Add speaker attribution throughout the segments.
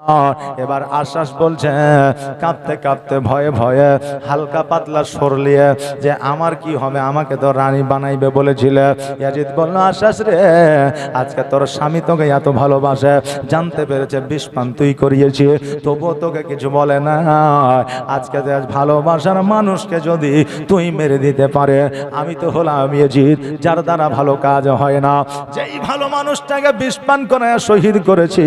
Speaker 1: এবার আশ্বাস বলছে কাঁপতে কাঁপতে ভয়ে ভয়ে হালকা পাতলা সরলিয়ে যে আমার কি হবে, আমাকে তো রানী বানাইবে বলেছিলে। ইয়াজিদ বলল, আশ্বাস রে, আজকে তোর স্বামী তোকে এত ভালোবাসে, জানতে পেরেছে বিষ পান তুই করিয়েছি, তবুও তোকে কিছু বলে না। আজকে যে ভালোবাসার মানুষকে যদি তুই মেরে দিতে পারে, আমি তো হলাম ইয়াজিদ যার দ্বারা ভালো কাজ হয় না, যেই ভালো মানুষটাকে বিষ পান করে শহীদ করেছি,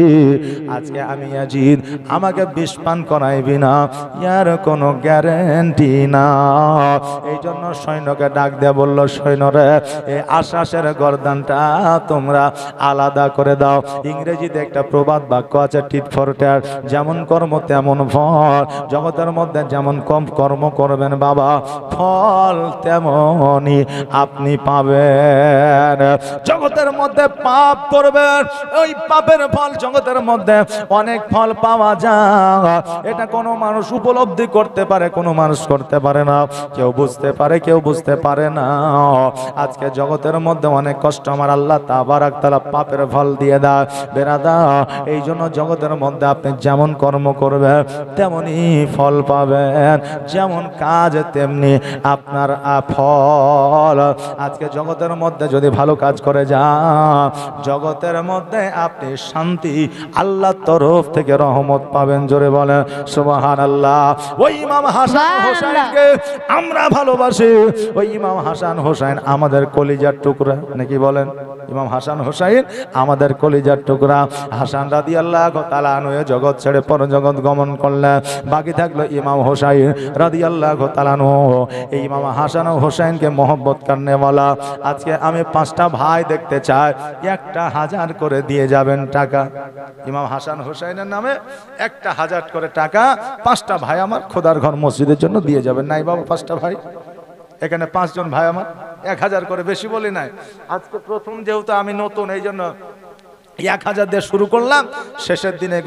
Speaker 1: আজকে আমি ইয়াজিদ, আমাকে বিষ পান করাইবি না, ইয়ার কোনো গ্যারেন্টি না। এই জন্য সৈন্যকে ডাক দিয়ে বলল, সৈন্যরে এই আশ্বাসের গর্দানটা তোমরা আলাদা করে দাও। ইংরেজিতে একটা প্রবাদ বাক্য আছে, টিট ফর ট্যাট, যেমন কর্ম তেমন ফল। জগতের মধ্যে যেমন কম কর্ম করবেন বাবা, ফল তেমনই আপনি পাবেন। জগতের মধ্যে পাপ করবেন, ওই পাপের ফল জগতের মধ্যে অনেক ফল পাওয়া যায়। এটা কোনো মানুষ উপলব্ধি করতে পারে, কোনো মানুষ করতে পারে না। কেউ বুঝতে পারে, কেউ বুঝতে পারে না। আজকে জগতের মধ্যে অনেক কষ্ট আমার আল্লাহ তাবারাক তাআলা পাপের ফল দিয়ে দেয় বেরাদা। এই জন্য জগতের মধ্যে আপনি যেমন কর্ম করবেন তেমনি ফল পাবেন, যেমন কাজ তেমনি আপনার ফল। আজকে জগতের মধ্যে যদি ভালো কাজ করে যান, জগতের মধ্যে আপনি শান্তি, আল্লাহর তরফ থেকে রহমত পাবেন। জোরে বলেন সুবহানাল্লাহ। ওই ইমাম হাসান হোসেনকে আমরা ভালোবাসি। ওই ইমাম হাসান হোসেন আমাদের কলিজার টুকরা, নাকি বলেন? ইমাম হাসান হোসেন আমাদের কলিজার টুকরা। হাসান রাদিয়াল্লাহু তাআলা আনহু জগৎ ছেড়ে পরজগৎ গমন করলেন, বাকি থাকলো ইমাম হোসেন রাদিয়াল্লাহু তাআলা আনহু। এই ইমাম হাসান হোসেনকে মোহব্বত করনে वाला আজকে আমি 5টা ভাই দেখতে চাই, 1000 করে দিয়ে যাবেন টাকা। ইমাম হাসান হোসেনের নামে 1000 করে টাকা 5টা ভাই আমার খোদার ঘর মসজিদের জন্য দিয়ে যাবেন। নাই বাবা 5টা ভাই, এখানে 5 জন ভাই আমার 1000 করে, বেশি বলি নাই। আজকে প্রথম যেহেতু আমি নতুন, এই জন্য 1000 দিয়ে শুরু করলাম। শেষের দিনে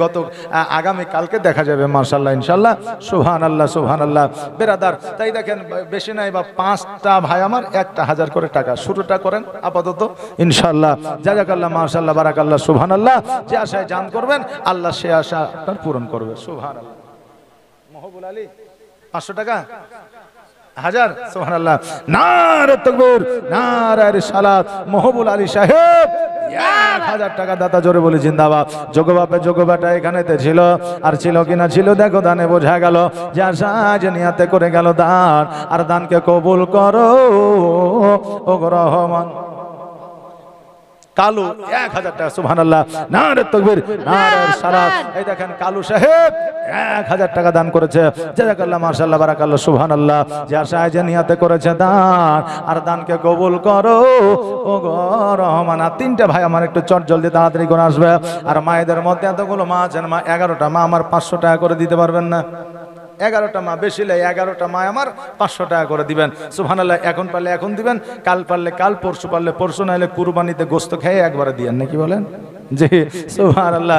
Speaker 1: আগামী কালকে দেখা যাবে মাশাআল্লাহ ইনশাআল্লাহ। সুবহানাল্লাহ সুবহানাল্লাহ বেরাদার। তাই দেখেন বেশি নাই বা 5টা ভাই আমার 1000 করে টাকা শুরুটা করেন আপাতত ইনশাআল্লাহ। জাযাকাল্লাহ মাশাআল্লাহ বারাকাল্লাহ সুবহানাল্লাহ। যে আশায় জান করবেন আল্লাহ সে আশা আপনার পূরণ করবে। সুবহানাল্লাহ। মহবুল আলী 500 টাকা 1000। সুবহানাল্লাহ। নারে তাকবীর, নারে রিসালাত। মহবুল আলী সাহেব 1000 টাকা দাতা, জোরে বলি জিন্দাবাদ। যোগবাপে যোগবাটা এখানেতে ছিল, আর ছিল কিনা ছিল দেখো, দানে বোঝা গেল যে আশা যে নিয়াতে করে গেল দান, আর দানকে কবুল করো ও রহমান। কালু 1000 টাকা। সুবহানাল্লাহ। নারে তাকবীর, নারে রিসালাত। এই দেখেন কালু সাহেব 1000 টাকা দান করেছে। জাযাকাল্লাহ মাশাআল্লাহ বারাকাল্লাহ সুবহানাল্লাহ। যে আশায় যে নিয়াতে করেছে দান, আর দানকে কবুল করো ও গো রহমান। 3টে ভাই আমার একটু চট জলদি তাড়াতাড়ি করে আসবে। আর মায়েদের মধ্যে এতগুলো মা আছেন, মা 11টা মা আমার 500 টাকা করে দিতে পারবেন না? 11টা মা, বেশি লাই 11টা মা আমার 500 টাকা করে দিবেন। সুবহানাল্লাহ। এখন পারলে এখন দিবেন, কাল পারলে কাল, পরশু পারলে পরশু, নাইলে কুরবানিতে গোস্ত খেয়ে একবারে দিয়েন, নাকি বলেন? জি সুবহানাল্লাহ।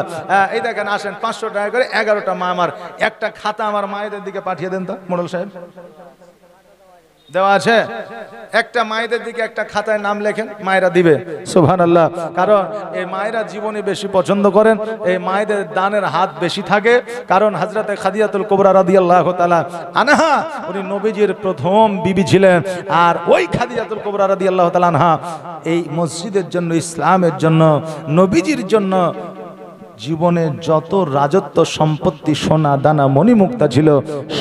Speaker 1: এই দেখেন আসেন 500 টাকা করে 11টা মা আমার। একটা খাতা আমার মায়েদের দিকে পাঠিয়ে দেন তো মোড়ল সাহেব। দেওয়া আছে? একটা মায়েদের দিকে একটা খাতায় নাম লেখেন, মায়েরা দিবে। সুবহানাল্লাহ। কারণ এই মায়েরা জীবনে বেশি পছন্দ করেন, এই মায়েদের দানের হাত বেশি থাকে। কারণ হযরতে খাদিজাতুল কুবরা রাদিয়াল্লাহু তাআলা আনহা উনি নবীজির প্রথম বিবি ছিলেন। আর ওই খাদিজাতুল কুবরা রাদিয়াল্লাহু তাআলা আনহা এই মসজিদের জন্য, ইসলামের জন্য, নবীজির জন্য জীবনে যত রাজত্ব সম্পত্তি, সোনা দানা মণিমুক্তা ছিল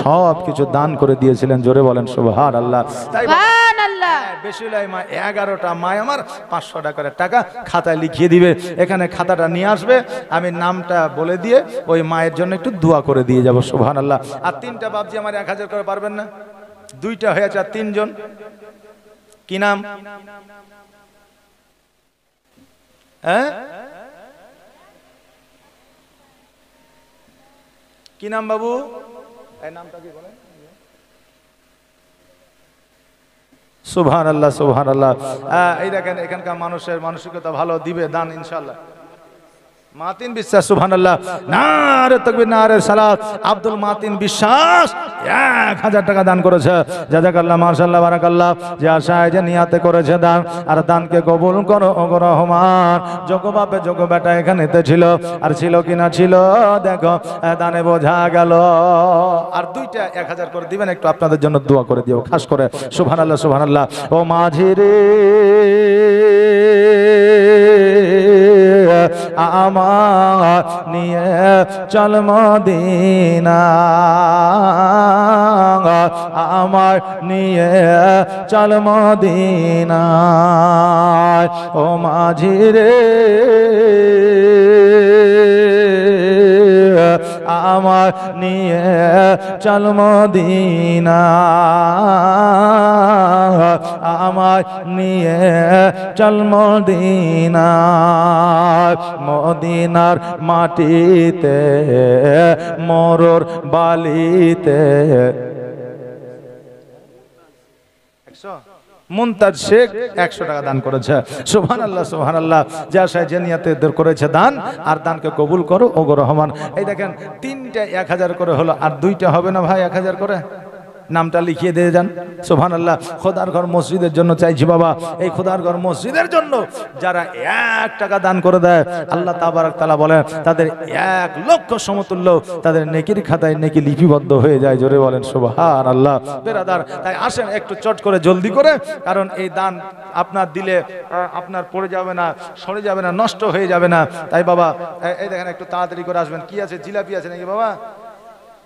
Speaker 1: সব কিছু দান করে দিয়েছিলেন। জোরে বলেন সুবহানাল্লাহ। তাই বেশি লাই মা 11টা মা আমার 500 টাকা করে টাকা খাতায় লিখিয়ে দিবে। এখানে খাতাটা নিয়ে আসবে, আমি নামটা বলে দিয়ে ওই মায়ের জন্য একটু দোয়া করে দিয়ে যাব। সুবহানাল্লাহ। আর 3টা বাপজি আমার 1000 করে পারবেন না? 2টা হয়েছে, আর 3 জন কি নাম? হ্যাঁ কি নাম বাবু? এই নামটা কি বলেন? সুবহানাল্লাহ সুবহানাল্লাহ। এই দেখেন এখানকার মানুষের মানসিকতা ভালো, দিবে দান ইনশাআল্লাহ। মাতিন বিশ্বাস, সুবহানাল্লাহ, নারে তাকবীর, নারে সালাত। আব্দুল মাতিন বিশ্বাস 1000 টাকা দান করেছে। জাযাকাল্লাহ, মাশাআল্লাহ, বারাকাল্লাহ। যে আশায় যে নিয়াতে করেছে দান, আর দানকে কবুল করো ওগো রহমান। যোগ্য বাপে যোগ্য বেটা এখানেতে ছিল, আর ছিল কিনা ছিল দেখো, দানে বোঝা গেল। আর দুইটা 1000 করে দিবেন, একটু আপনাদের জন্য দোয়া করে দিও খাস করে। সুবহানাল্লাহ, সুবহানাল্লাহ। ও মাঝি রে আমার নিয়ে চল মদিনা, আমার নিয়ে চল মদিনা। ও মাঝি রে আমার নিয়ে চল মদিনা, আমার নিয়ে চল মদিনা। মদিনার মাটিতে মরুর বালিতে মুনতাজ শেখ 100 টাকা দান করেছে। সুবহানাল্লাহ, সুবহানাল্লাহ। যে আশায় যে নিয়াতে করেছে দান, আর দানকে কবুল করো ওগো রহমান। এই দেখেন 3টা 1000 করে হলো, আর 2টা হবে না ভাই 1000 করে? নামটা লিখিয়ে দিয়ে যান। সুবহানাল্লাহ। খোদার ঘর মসজিদের জন্য চাইছি বাবা, এই খোদার ঘর মসজিদের জন্য যারা 1 টাকা দান করে দেয়, আল্লাহ তাবারক তাআলা বলেন তাদের 1 লক্ষ সমতুল্য তাদের নেকির খাতায় নেকি লিপিবদ্ধ হয়ে যায়। জোরে বলেন সুবহানাল্লাহ। বেরাদার, তাই আসেন একটু চট করে জলদি করে, কারণ এই দান আপনার দিলে আপনার পড়ে যাবে না, সরে যাবে না, নষ্ট হয়ে যাবে না। তাই বাবা এই দেখেন একটু তাড়াতাড়ি করে আসবেন। কি আছে, জিলাপি আছে নাকি বাবা?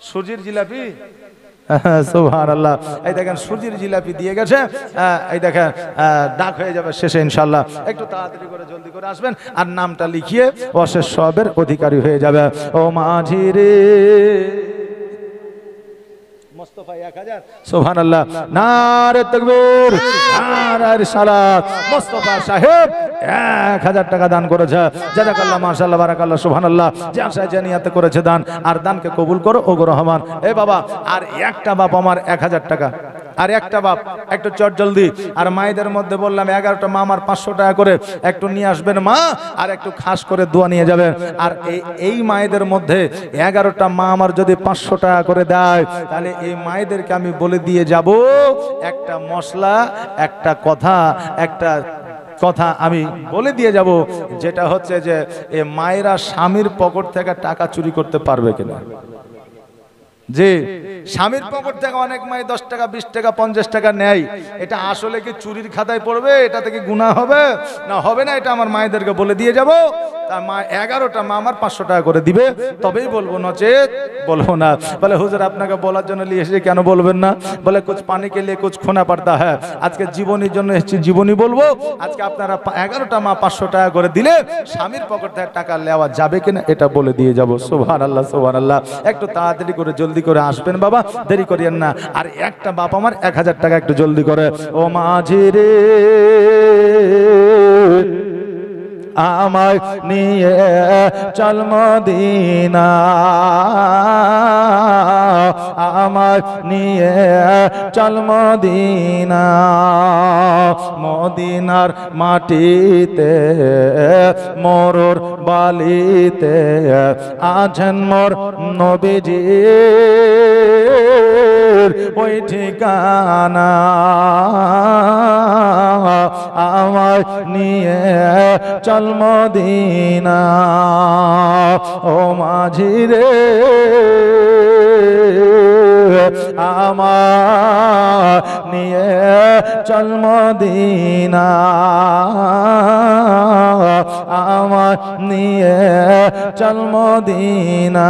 Speaker 1: সুজির জিলাপি, সুবহানাল্লাহ। এই দেখেন সুজির জিলাপি দিয়ে গেছে। এই দেখেন ডাক হয়ে যাবে শেষে ইনশাআল্লাহ। একটু তাড়াতাড়ি করে জলদি করে আসবেন, আর নামটা লিখিয়ে অশেষ সবের অধিকারী হয়ে যাবে। ও মাঝি রে মুস্তাফা 1000, সুবহানাল্লাহ, নারে তাকবীর, নারে রিসালাত। মুস্তাফা সাহেব 1000 টাকা দান করেছে। জাযাকাল্লাহ, মাশাআল্লাহ, বারাকাল্লাহ, সুবহানাল্লাহ। যে আশায় যে নিয়াতে করেছে দান, আর দানকে কবুল করো ওগো রহমান। এ বাবা, আর একটা বাপ আমার 1000 টাকা, আর একটা বাপ একটু চট জলদি। আর মায়েদের মধ্যে বললাম 11টা মা আমার 500 টাকা করে একটু নিয়ে আসবেন মা, আর একটু খাস করে দোয়া নিয়ে যাবেন। আর এই মায়েদের মধ্যে 11টা মা আমার যদি 500 টাকা করে দেয়, তাহলে এই মায়েদেরকে আমি বলে দিয়ে যাব একটা মশলা, একটা কথা আমি বলে দিয়ে যাব, যেটা হচ্ছে যে এই মায়েরা স্বামীর পকেট থেকে টাকা চুরি করতে পারবে কিনা। যে স্বামীর পকেট থেকে অনেক মাই 10 টাকা, 20 টাকা, 50 টাকা নেয়, এটা আসলে কি চুরির খাতায় পড়বে? এটা থেকে গুনাহ হবে না হবে না? এটা আমার মায়েদেরকে বলে দিয়ে যাব। তা মা 11টা মা আমার 500 টাকা করে দিবে, তবেই বলবো, নচেত বলবো না। বলে হুজুর আপনাকে বলার জন্য নিয়ে এসেছি, কেন বলবেন না? বলে কুছ পানি কে লিয়ে কুছ খোনা পড়তা হ্যায়। আজকে জীবনীর জন্য এসেছি, জীবনী বলবো। আজকে আপনারা 11টা মা 500 টাকা করে দিলে স্বামীর পকেট থেকে টাকা নেওয়া যাবে কিনা এটা বলে দিয়ে যাব। সুবহানাল্লাহ, সুবহানাল্লাহ। একটু তাড়াতাড়ি করে জলদি করে আসবেন বাবা, দেরি করিয়েন না। আর একটা বাপ আমার 1000 টাকা একটু জলদি করে। ও মাঝি রে আমায় নিয়ে চল মদিনা, আমায় নিয়ে চল মদিনা। মদিনার মাটিতে মরুর বালিতে আছেন মোর নবীজি, ওই ঠিকানা আমায় নিয়ে চল মদিনা। ও মাঝি রে আমার নিয়ে চল মদিনা, আমার নিয়ে চল মদিনা।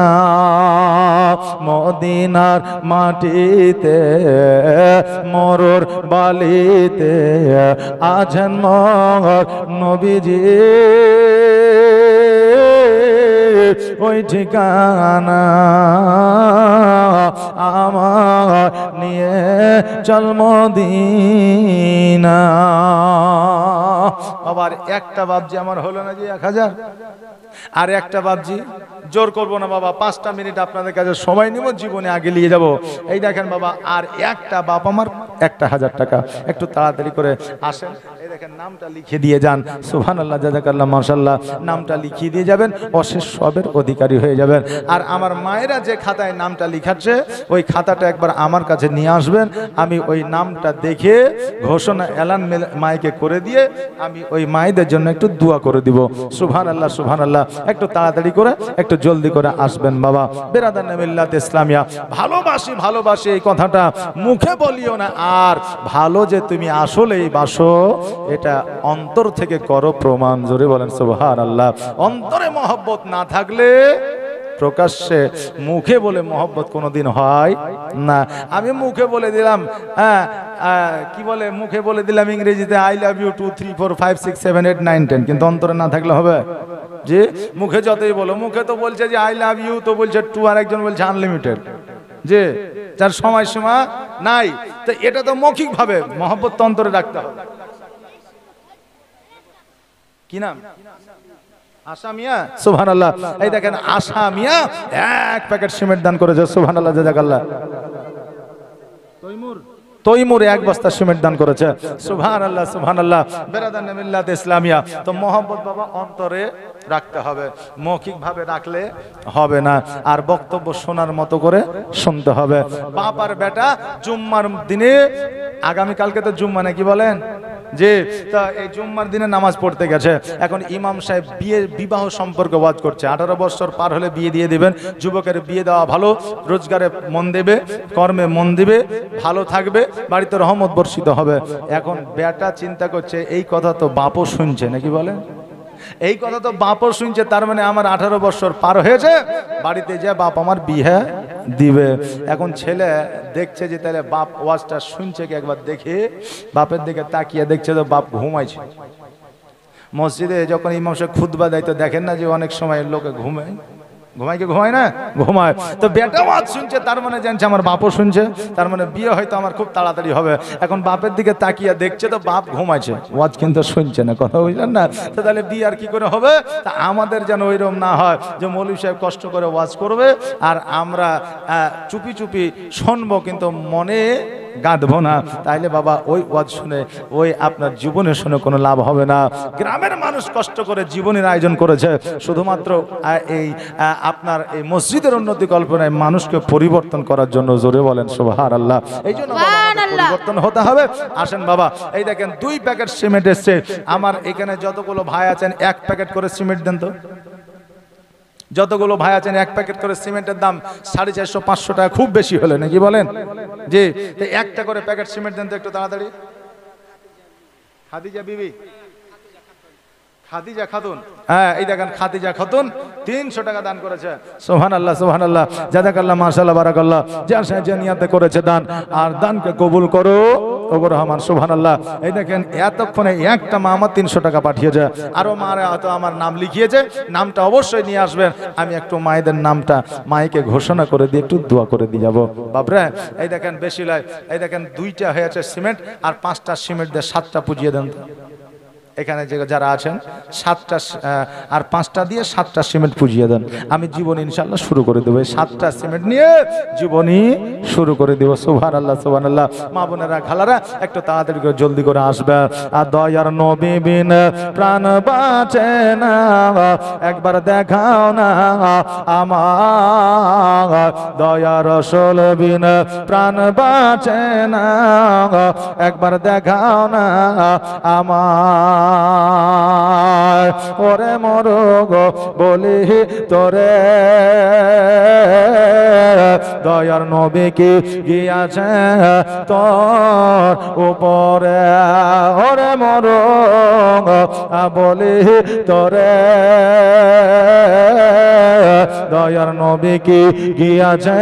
Speaker 1: মদিনার মাটিতে মরুর বালিতে আছেন মোর নবীজি, ওই ঠিকানা আমার নিয়ে চল মদিনা। আবার একটা বাবজি আমার হলো না যে 1000, আর একটা বাবজি জোর করবো না বাবা, 5টা মিনিট আপনাদের কাছে সময় নিব, জীবনে আগে নিয়ে যাব। এই দেখেন বাবা, আর একটা বাপ আমার 1000 টাকা। একটু তাড়াতাড়ি করে আসেন, এই দেখেন নামটা লিখিয়ে দিয়ে যান। সুবহানাল্লাহ, জাযাকাল্লাহ, মাশাআল্লাহ। নামটা লিখিয়ে দিয়ে যাবেন, অশেষ সবের অধিকারী হয়ে যাবেন। আর আমার মায়েরা যে খাতায় নামটা লিখাচ্ছে ওই খাতাটা একবার আমার কাছে নিয়ে আসবেন। আমি ওই নামটা দেখে ঘোষণা এলান মাইকে করে দিয়ে আমি ওই মায়েদের জন্য একটু দোয়া করে দিব। সুবহানাল্লাহ, সুবহানাল্লাহ। একটু তাড়াতাড়ি করে একটু জলদি করে আসবেন বাবা। বেরাদান মিল্লাত ইসলামিয়া, ভালোবাসি ভালোবাসি এই কথাটা মুখে বলিও না, আর ভালো যে তুমি আসলেই বাসো এটা অন্তর থেকে করো প্রমাণ। জোরে বলেন সুবহানাল্লাহ। অন্তরে মহব্বত না থাকলে প্রকাশ্যে মুখে বলে মহব্বত কোনোদিন হয় না। আমি মুখে বলে দিলাম, কি বলে, মুখে বলে দিলাম ইংরেজিতে আই লাভ ইউ 2 3 4 5 6 7 8 9 10, কিন্তু অন্তরে না থাকলে হবে? যে মুখে যতই বলো, মুখে তো বলছে যে আই লাভ ইউ, তো বলছে 2, আর একজন বলছে আনলিমিটেড, যে যার সময়সীমা নাই। তো এটা তো মৌখিক ভাবে, মহব্বত তো অন্তরে রাখতে হবে। কি নাম? আশা মিয়া। সুবহানাল্লাহ। এই দেখেন আশা মিয়া 1 প্যাকেট সিমেন্ট দান করেছে। সুবহানাল্লাহ, জাযাকাল্লাহ। তৈমুর 1 বস্তা সিমেন্ট দান করেছে। সুবহানাল্লাহ, সুবহানাল্লাহ। বেরাদান মিল্লাত ইসলামিয়া। তো মহব্বত বাবা অন্তরে রাখতে হবে, মৌখিক ভাবে রাখলে হবে না। আর বক্তব্য শোনার মতো করে শুনতে হবে। বাপ আর বেটা জুম্মার দিনে, আগামী কালকে তো জুম্মা নাকি বলেন, যে তা এই জুম্মার দিনে নামাজ পড়তে গেছে। এখন ইমাম সাহেব বিবাহ সম্পর্কে ওয়াজ করছে। 18 বছর পার হলে বিয়ে দিয়ে দিবেন। যুবকের বিয়ে দেওয়া ভালো, রোজগারে মন দেবে, কর্মে মন দিবে, ভালো থাকবে, বাড়িতে রহমত বর্ষিত হবে। এখন বেটা চিন্তা করছে এই কথা তো বাপও শুনছে নাকি বলেন, এই কথা তো বাপও শুনছে, তার মানে আমার 18 বছর পার হয়েছে, বাড়িতে যা বাপ আমার বিয়ে দিবে। এখন ছেলে দেখছে যে তাহলে বাপ ওয়াজটা শুনছে কি, একবার দেখে বাপের দিকে তাকিয়ে দেখছে তো বাপ ঘুমাইছে। মসজিদে যখন ইমাম সাহেব খুতবা দেয় তো দেখেন না যে অনেক সময় লোকে ঘুমায়, ঘুমায় কি ঘুমায় না, ঘুমায়। তো বেটা ওয়াজ শুনছে, তার মানে জানছে আমার বাপও শুনছে, তার মানে বিয়ে হয়তো আমার খুব তাড়াতাড়ি হবে। এখন বাপের দিকে তাকিয়ে দেখছে তো বাপ ঘুমাইছে, ওয়াজ কিন্তু শুনছে না, কথা বুঝলেন না? তো তাহলে বিয়ে আর কি করে হবে? তা আমাদের যেন ওইরকম না হয় যে মৌলভী সাহেব কষ্ট করে ওয়াজ করবে আর আমরা চুপি চুপি শুনবো, কিন্তু মনে গাঁদবো না। তাইলে বাবা ওই ওয়াজ শুনে ওই আপনার জীবনে শুনে কোনো লাভ হবে না। গ্রামের মানুষ কষ্ট করে জীবনের আয়োজন করেছে শুধুমাত্র এই আপনার এই মসজিদের উন্নতি কল্পনায় মানুষকে পরিবর্তন করার জন্য। জোরে বলেন সুবহানাল্লাহ। এই জন্য পরিবর্তন হতে হবে। আসেন বাবা, এই দেখেন 2 প্যাকেট সিমেন্ট এসছে। আমার এখানে যতগুলো ভাই আছেন 1 প্যাকেট করে সিমেন্ট দেন তো। যতগুলো ভাই আছেন 1 প্যাকেট করে সিমেন্টের দাম 450-500 টাকা, খুব বেশি হলে নাকি বলেন? জি, তো 1টা করে প্যাকেট সিমেন্ট দেন তো একটু তাড়াতাড়ি। খাদিজা বিবি, খাদিজা খাতুন, হ্যাঁ এই দেখেন খাদিজা খাতুন 300 টাকা দান করেছে। সুবহানাল্লাহ, সুবহানাল্লাহ, জাযাকাল্লাহ, মাশাআল্লাহ, বারাকাল্লাহ। যে নিয়তে করেছে দান, আর দানকে কবুল করো ওগো রহমান। সুবহানাল্লাহ। এই দেখেন এতক্ষণে একটা মা আমার 300 টাকা পাঠিয়েছে, আরো মারা হয়তো আমার নাম লিখিয়েছে, নামটা অবশ্যই নিয়ে আসবেন। আমি একটু মায়েদের নামটা মাইকে ঘোষণা করে দিয়ে একটু দোয়া করে দিয়ে যাবো। বাপরে এই দেখেন বেশি লয়, এই দেখেন 2টা হয়েছে সিমেন্ট, আর 5টা সিমেন্ট দিয়ে 7টা পুজিয়ে দেন। এখানে যে যারা আছেন 7টা আর 5টা দিয়ে 7টা সিমেন্ট পুজিয়ে দেন। আমি জীবনী ইনশাআল্লাহ শুরু করে দেবো। 7টা সিমেন্ট নিয়ে জীবনী শুরু করে দেবো। সুবহানাল্লাহ, সুবহানাল্লাহ। মা বোনেরা খালারা একটু তাড়াতাড়ি করে জলদি করে আসবে। আর দয়ার নবী বিন প্রাণ বাঁচে না, একবার দেখাও না আমার। দয়ার রাসূল বিন প্রাণ বাঁচে না, একবার দেখাও না আমার। ওরে মরগ বলি তোরে, দয়ার নবী কি গিয়াছে তোর উপরে। ওরে মরগ বলি তোরে, দয়ার নবী কি গিয়াছে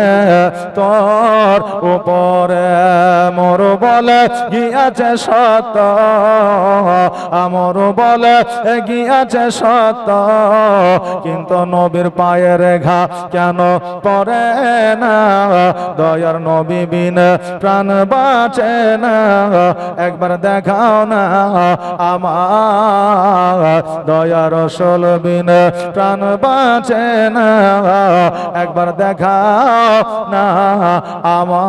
Speaker 1: তোর উপরে। মোর বলে গিয়াছে সত, আমর বলে গিয়াছে সত, কিন্তু নবীর পায়ের ঘা কেন পড়ে না। দয়ার নবী বিন প্রাণ বাঁচে না, একবার দেখাও না আমার। দয়ার রাসূল বিন প্রাণ বাঁচে না, একবার দেখাও না আমার।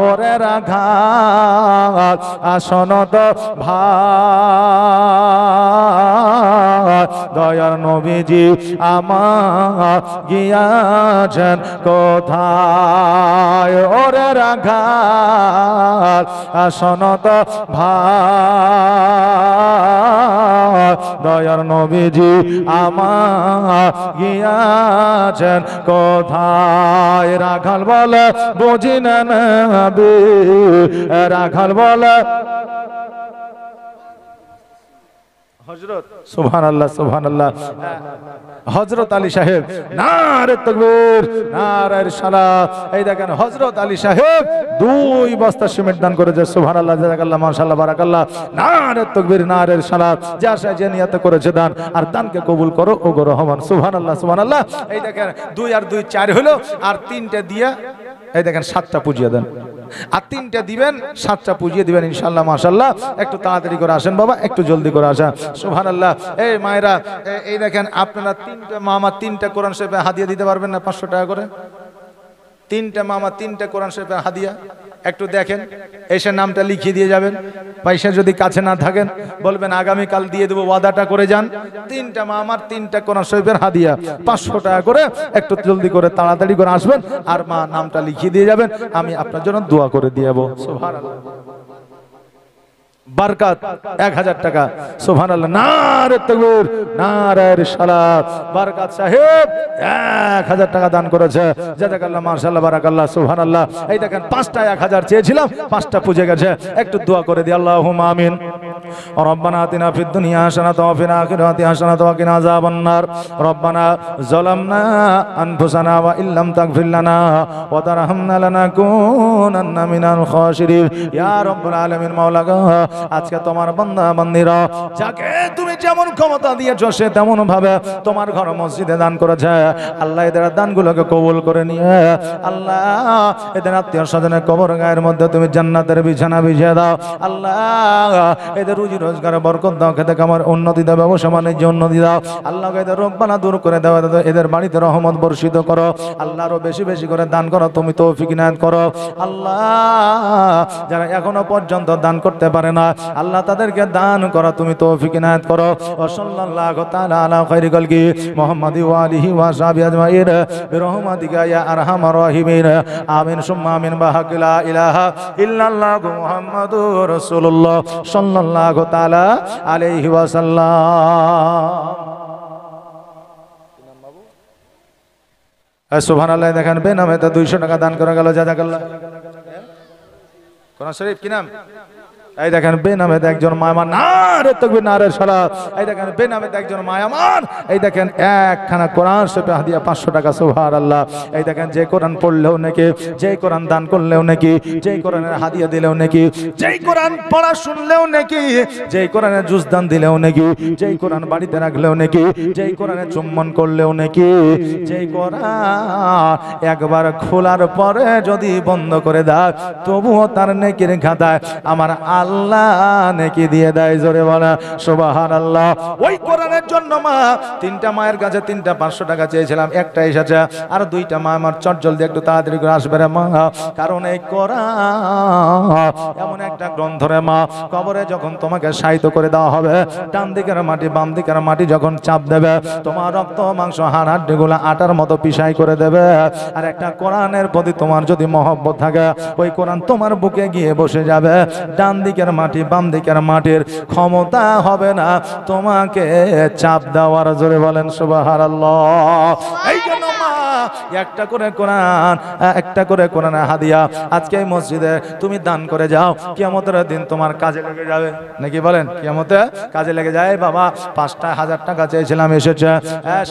Speaker 1: ওরে রাখাল আসন তো ভাই দয়ার নবীজি আমার গিয়াছেন কোথায় ওরে রাখাল আসন তো ভাই দয়ার নবীজি আমার গিয়াছেন কোথায় রাখাল বলে বুঝি না নবী রাখাল বলে হযরত সুবহানাল্লাহ সুবহানাল্লাহ হযরত আলী সাহেব নারে তাকবীর নারে রিসালাত এই দেখেন হযরত আলী সাহেব 2 বস্তা সিমেন্ট দান করেছে সুবহানাল্লাহ জাযাকাল্লাহ মাশাআল্লাহ বারাকাল্লাহ নারে তাকবীর নারে রিসালাত যা যে নিয়তে করেছে দান আর দানকে কবুল করো ও গো রহমান সুবহানাল্লাহ সুবহানাল্লাহ এই দেখেন 2 আর 2 4 হলো আর 3টা দিয়া এই দেখেন 7টা পুজিয়ে দেন আর 3টা দিবেন 7টা পুজিয়ে দিবেন ইনশাআল্লাহ মাশাআল্লাহ একটু তাড়াতাড়ি করে আসেন বাবা একটু জলদি করে আসেন সুবহানাল্লাহ এই মায়েরা এই দেখেন আপনারা 3টা মামা 3টা কোরআন শরীফে হাদিয়া দিতে পারবেন না 500 টাকা করে 3টা মামা 3টা কোরআন শরীফে হাদিয়া একটু দেখেন এসে নামটা লিখিয়ে দিয়ে যাবেন পয়সা যদি কাছে না থাকেন বলবেন আগামী কাল দিয়ে দেব ওয়াদাটা করে যান 3টা মামার 3টা কোরআন শরীফের হাদিয়া 500 টাকা করে একটু জলদি করে তাড়াতাড়ি করে আসবেন আর মা নামটা লিখিয়ে দিয়ে যাবেন আমি আপনার জন্য দোয়া করে দিয়ে যাব সুবহানাল্লাহ बरकत 1000 টাকা সুবহানাল্লাহ নারে তাকবীর নারে রিসালাত বরকত সাহেব 1000 টাকা দান করেছে জাযাকাল্লাহ মাশাআল্লাহ বারাকাল্লাহ সুবহানাল্লাহ এই দেখেন 5টা 1000 চেয়েছিলাম 5টা পুজে গেছে একটু দোয়া করে দি আল্লাহুম্মা আমিন ربنا آتنا في الدنيا حسنة وفي الآخرة حسنة وقنا عذاب النار ربنا ظلمنا أنفسنا وإن لم تغفر لنا وترحمنا لنكونن من الخاسرين يا رب العالمين مولا আজকে তোমার বান্দা বান্দীরা যাকে তুমি যেমন ক্ষমতা দিয়েছো সে তেমন ভাবে তোমার ঘর মসজিদে দান করেছে আল্লাহ এদের দানগুলোকে কবুল করে নিয়ে আল্লাহ এদের আত্মীয় স্বজনের কবর গায়ের মধ্যে তুমি জান্নাতের বিছানা বিছিয়ে দাও আল্লাহ এদের রুজি রোজগারে বরকত দাও খেতে কামার উন্নতি দাও ব্যবসা বাণিজ্য উন্নতি দাও আল্লাহ এদের রোগ বালা দূর করে দাও এদের বাড়িতে রহমত বর্ষিত করো আল্লাহ আরো বেশি বেশি করে দান করো তুমি তৌফিক ইনায়াত করো আল্লাহ যারা এখনো পর্যন্ত দান করতে পারে না আল্লাহ তাদেরকে দান করো তুমি তৌফিক ইনায়াত করো ওয়া সাল্লাল্লাহু তাআলা আলা খায়রি কলকি মুহাম্মাদি ওয়া আলিহি ওয়া সাহবিহি আজমাইন বিরহমাতিকা ইয়া আরহামার রাহিমিন আমিন সুম্মা আমিন বাহাক লা ইলাহা ইল্লাল্লাহু মুহাম্মাদুর রাসূলুল্লাহ সাল্লাল্লাহু তাআলা আলাইহি ওয়া সাল্লাম সুবহানাল্লাহ দেখেন বেনামেতে 200 টাকা দান করা গেল জাযাকাল্লাহ কোরআন শরীফ কি নাম এই দেখেন বেনামে একজন মায়ামান নারে তাকবীর নারে সালাত এই দেখেন বেনামে একজন মায়ামান এই দেখেন একখানা কোরআন শরীফ হাদিয়া 500 টাকা সুবহানাল্লাহ এই দেখেন যে কোরআন পড়লেও নাকি যে কোরআন দান করলেও নাকি যে কোরআনের হাদিয়া দিলেও নাকি যে কোরআন পড়া শুনলেও নাকি যে কোরআনের জুজ দান দিলেও নাকি যে কোরআন বাড়িতে রাখলেও নাকি যে কোরআনে চুম্বন করলেও নাকি যে কোরআন একবার খোলার পরে যদি বন্ধ করে দাও তবুও তার নেকির খাতায় আমার আল্লাহ নেকি দিয়ে দেয় জোরে বলা সুবহানাল্লাহ ওই কোরআনের জন্য মা 3টা মায়ের কাছে 3টা 500 টাকা চেয়েছিলাম একটা এসেছে আর 2টা মা আমার চট জলদি একটু তাড়াতাড়ি করে আসবে রে মা কারণ এই কোরআন এমন একটা গ্রন্থ রে মা কবরে যখন তোমাকে শায়িত করে দেওয়া হবে ডান দিকের মাটি বাম দিকের মাটি যখন চাপ দেবে তোমার রক্ত মাংস হাড় হাড্ডিগুলো আটার মতো পিষাই করে দেবে আর একটা কোরআনের প্রতি তোমার যদি মহব্বত থাকে ওই কোরআন তোমার বুকে গিয়ে বসে যাবে ডান দিকের মাটি বাম দিকের মাটির ক্ষমতা হবে না তোমাকে চাপ দেওয়ার জোরে বলেন সুবহানাল্লাহ এই জন্য মা একটা করে কোরআন হাদিয়া আজকে এই মসজিদে তুমি দান করে যাও কিয়ামতের দিন তোমার কাজে লেগে যাবে নাকি বলেন কিয়ামতে কাজে লেগে যায় বাবা 5টা 1000 টাকা চেয়েছিলাম এসেছে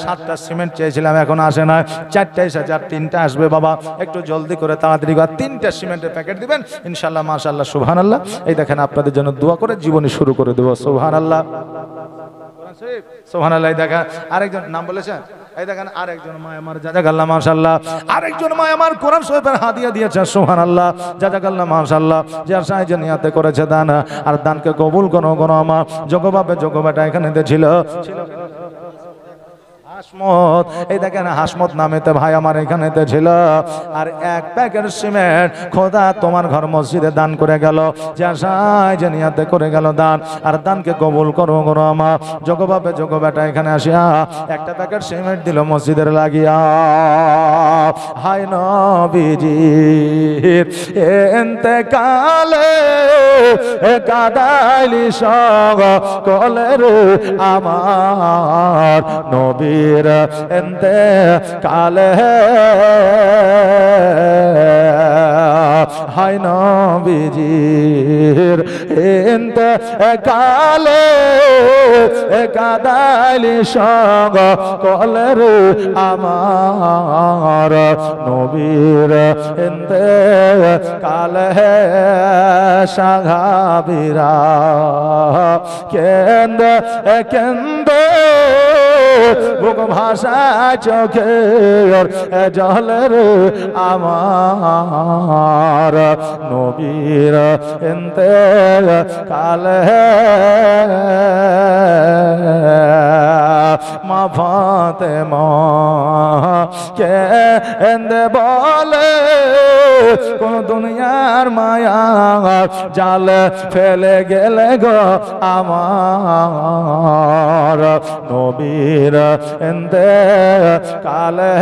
Speaker 1: 7টা সিমেন্ট চেয়েছিলাম এখন আসে না 4টা এসেছে আর 3টা আসবে বাবা একটু জলদি করে তাড়াতাড়ি করে 3টা সিমেন্টের প্যাকেট দিবেন ইনশাআল্লাহ মাশাআল্লাহ সুবহানাল্লাহ এই দেখেন আপনাদের জন্য দোয়া করে জীবনী শুরু করে দেব সুবহানাল্লাহ সুবহানাল্লাহ দেখেন আরেকজন নাম বলেছেন এই দেখেন আরেকজন মা আমার জাযাকাল্লাহ মাশাআল্লাহ আরেকজন মা আমার কোরআন শরীফের হাদিয়া দিয়েছে সুবহানাল্লাহ জাযাকাল্লাহ মাশাআল্লাহ যার সাহায্য নিয়তে করেছে দান আর দানকে কবুল করো মা যোগ্যভাবে যোগ্যবাটা এখানে ছিল হাসমত, এই দেখেন হাসমত নামেতে ভাই আমার এখানেতে ছিল। আর এক প্যাকেট সিমেন্ট খোদা তোমার ঘর মসজিদে দান করে গেল, যে আশায় যে নিয়াতে করে গেল দান, আর দানকে কবুল করো করো আমার যোগবাপে যোগ বেটা এখানে আসিয়া একটা প্যাকেট সিমেন্ট দিল মসজিদের লাগিয়া। হাই নবীজির ইন্তেকালে কাদাইলি সকলের আমার নবীর ইন্তেকালে, হাই নবীজির ইন্তেকালে কাদাইলি সকলের আমার নবীর ইন্তেকালে। সাহাবীরা কেন্দে কেন্দে বুক ভাষা চোখের জলের আমার নবীর ইন্তেকালে। মা ফাতেমা কেন্দে বলে কোন দুনিয়ার মায়া জাল ফেলে গেলে গো আমার নবীর ইন্তেকালে।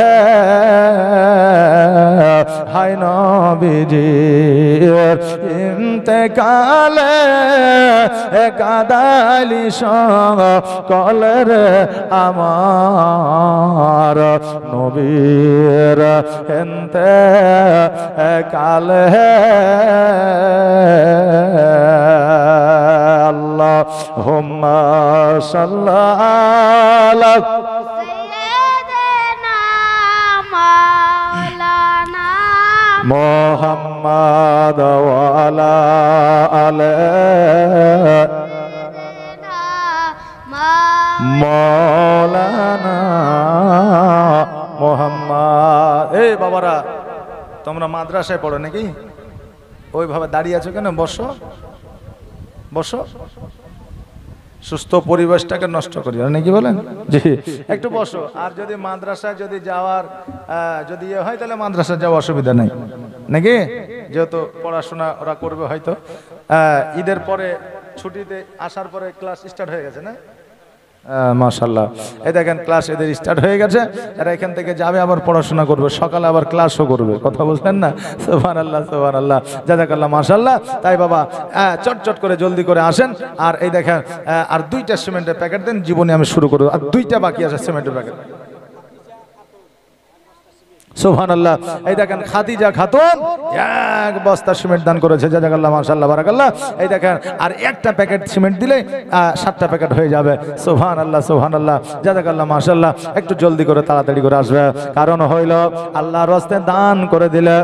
Speaker 1: হাই নবীজির ইন্তেকালে কাদাইলি সকলের আমার নবীর ইন্তেকালে। আল্লাহুম্মা সাল্লি মুহাম্মাদ ওয়া আলা আলি মাওলানা মুহাম্মদ। এই বাবারা তোমরা মাদ্রাসায় পড়ো নাকি? ওইভাবে দাঁড়িয়ে আছো কেন? বসো বসো, সুস্থ পরিবেশটাকে নষ্ট করি নাকি বলেন? জি একটু বসো। আর যদি মাদ্রাসায় যদি যাওয়ার যদি ইয়ে হয় তাহলে মাদ্রাসায় যাওয়ার অসুবিধা নেই নাকি, যেহেতু পড়াশোনা ওরা করবে। হয়তো ঈদের পরে ছুটিতে আসার পরে ক্লাস স্টার্ট হয়ে গেছে না? মাশাআল্লাহ, এই দেখেন ক্লাস এদের স্টার্ট হয়ে গেছে। এরা এখান থেকে যাবে আবার পড়াশোনা করবে, সকালে আবার ক্লাসও করবে। কথা বলছেন না? সুবহানাল্লাহ সুবহানাল্লাহ, জাযাকাল্লাহ মাশাআল্লাহ। তাই বাবা চটচট করে জলদি করে আসেন। আর এই দেখেন আর 2টা সিমেন্টের প্যাকেট দেন, জীবনে আমি শুরু করব। আর 2টা বাকি আছে সিমেন্টের প্যাকেট। সুবহানাল্লাহ, এই দেখেন খাদিজা খাতুন 1 বস্তা সিমেন্ট দান করেছে, জাযাকাল্লাহ মাশাআল্লাহ বারাকাল্লাহ। এই দেখেন আর একটা প্যাকেট সিমেন্ট দিলে 7টা প্যাকেট হয়ে যাবে। সুবহানাল্লাহ সুবহানাল্লাহ, জাযাকাল্লাহ মাশাআল্লাহ। একটু জলদি করে তাড়াতাড়ি করে আসবে, কারণ হইল আল্লাহর রাস্তায় দান করে দিলে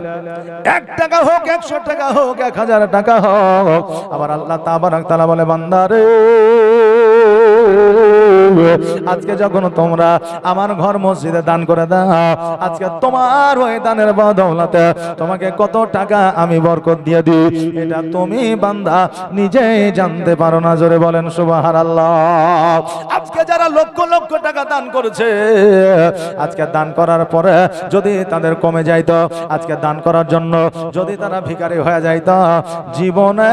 Speaker 1: 1 টাকা হোক, 100 টাকা হোক, 1000 টাকা হোক, আবার আল্লাহ তাবারক তাআলা বলে বান্দারে আজকে যখন তোমরা আমার ঘর মসজিদে দান করে দাও, আজকে তোমার ওই দানের বদৌলতে তোমাকে কত টাকা আমি বরকত দিয়ে দিই, এটা তুমি বান্দা নিজেই জানতে পারো না। জোরে বলেন সুবহানাল্লাহ। আজকে যারা লক্ষ লক্ষ টাকা দান করেছে, আজকে দান করার পরে যদি তাদের কমে যাইতো, আজকে দান করার জন্য যদি তারা ভিখারি হয়ে যাইতো, জীবনে